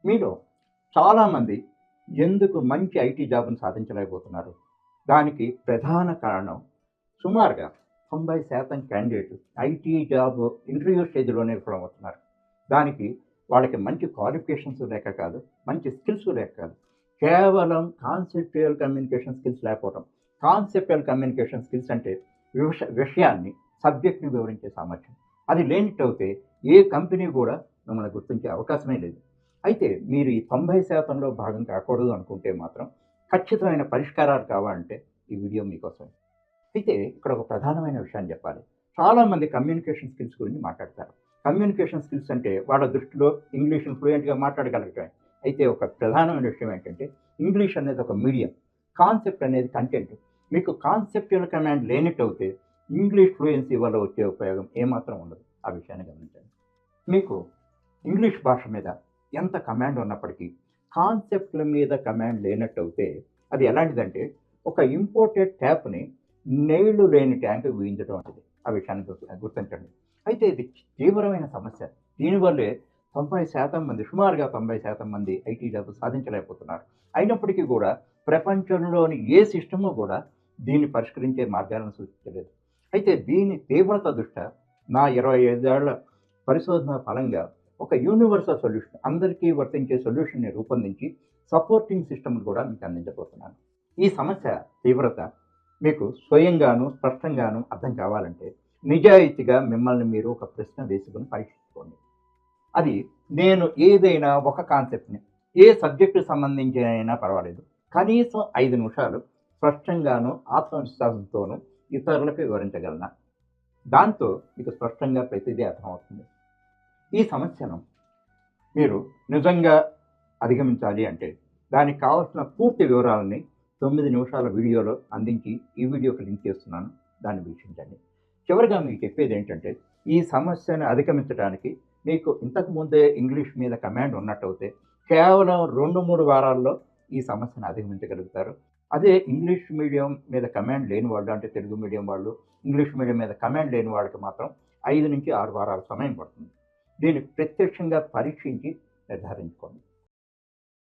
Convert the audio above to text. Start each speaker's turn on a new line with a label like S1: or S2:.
S1: మీలో చాలామంది ఎందుకు మంచి ఐటీ జాబ్‌ని సాధించలేకపోతున్నారు? దానికి ప్రధాన కారణం సుమారుగా 90% క్యాండిడేట్ ఐటీ జాబ్ ఇంటర్వ్యూ స్టేజ్‌లోనే విఫలమవుతున్నారు. దానికి వాళ్ళకి మంచి క్వాలిఫికేషన్స్ లేక కాదు, మంచి స్కిల్స్ లేక కాదు. కేవలం కాన్సెప్చువల్ కమ్యూనికేషన్ స్కిల్స్ లేకపోవటం. కాన్సెప్చువల్ కమ్యూనికేషన్ స్కిల్స్ అంటే విషయాన్ని, సబ్జెక్ట్‌ని వివరించే సామర్థ్యం. అది లేనిట్టయితే ఏ కంపెనీ కూడా మిమ్మల్ని గుర్తించే అవకాశమే లేదు. అయితే మీరు ఈ 90%లో భాగం కాకూడదు అనుకుంటే మాత్రం ఖచ్చితమైన పరిష్కారాలు కావాలంటే ఈ వీడియో మీకోసమే. అయితే ఇక్కడ ఒక ప్రధానమైన విషయాన్ని చెప్పాలి. చాలామంది కమ్యూనికేషన్ స్కిల్స్ గురించి మాట్లాడతారు. కమ్యూనికేషన్ స్కిల్స్ అంటే వాళ్ళ దృష్టిలో ఇంగ్లీష్‌ని ఫ్లూయెంట్‌గా మాట్లాడగలగటమే. అయితే ఒక ప్రధానమైన విషయం ఏంటంటే ఇంగ్లీష్ అనేది ఒక మీడియం. కాన్సెప్ట్ అనేది కంటెంట్. మీకు కాన్సెప్చువల్ కమాండ్ లేనట్టయితే ఇంగ్లీష్ ఫ్లూయెన్సీ వల్ల వచ్చే ఉపయోగం ఏమాత్రం ఉండదు. ఆ విషయాన్ని గమనించండి. మీకు ఇంగ్లీష్ భాష మీద ఎంత కమాండ్ ఉన్నప్పటికీ కాన్సెప్ట్‌ల మీద కమాండ్ లేనట్టయితే అది ఎలాంటిదంటే ఒక ఇంపోర్టెడ్ ట్యాప్‌ని నీళ్లు లేని ట్యాంక్ ఊహించడం వంటిది. ఆ విషయాన్ని గుర్తించండి. అయితే ఇది తీవ్రమైన సమస్య. దీనివల్లే 90% మంది సుమారుగా 90% మంది ఐటీ జాబ్ సాధించలేకపోతున్నారు. అయినప్పటికీ కూడా ప్రపంచంలోని ఏ సిస్టము కూడా దీన్ని పరిష్కరించే మార్గాలను సూచించలేదు. అయితే దీని తీవ్రత దృష్ట్యా నా 25 ఏళ్ల పరిశోధన ఫలంగా ఒక యూనివర్సల్ సొల్యూషన్ అందరికీ వర్తించే సొల్యూషన్‌ని రూపొందించి సపోర్టింగ్ సిస్టమ్‌ని కూడా మీకు అందించబోతున్నాను. ఈ సమస్య తీవ్రత మీకు స్వయంగాను, స్పష్టంగాను అర్థం కావాలంటే నిజాయితీగా మిమ్మల్ని మీరు ఒక ప్రశ్న వేసుకొని పరీక్షించుకోండి. అది నేను ఏదైనా ఒక కాన్సెప్ట్‌ని ఏ సబ్జెక్ట్‌కి సంబంధించినైనా పర్వాలేదు. కనీసం 5 నిమిషాలు స్పష్టంగాను, ఆత్మవిశ్వాసంతోనూ ఇతరులకు వివరించగలనా? దాంతో మీకు స్పష్టంగా ప్రతిదీ అర్థమవుతుంది. ఈ సమస్యను మీరు నిజంగా అధిగమించాలి అంటే దానికి కావాల్సిన పూర్తి వివరాలని 9 నిమిషాల వీడియోలో అందించి ఈ వీడియోకి లింక్ చేస్తున్నాను. దాన్ని వీక్షించండి. చివరిగా మీకు చెప్పేది ఏంటంటే ఈ సమస్యను అధిగమించడానికి మీకు ఇంతకుముందే ఇంగ్లీష్ మీద కమాండ్ ఉన్నట్టయితే కేవలం 2-3 వారాల్లో ఈ సమస్యను అధిగమించగలుగుతారు. అదే ఇంగ్లీష్ మీడియం మీద కమాండ్ లేని వాళ్ళు అంటే తెలుగు మీడియం వాళ్ళు ఇంగ్లీష్ మీడియం మీద కమాండ్ లేని వాళ్ళకి మాత్రం 5-6 వారాల సమయం పడుతుంది. దీన్ని ప్రత్యక్షంగా పరీక్షించి నిర్ధారించుకోండి.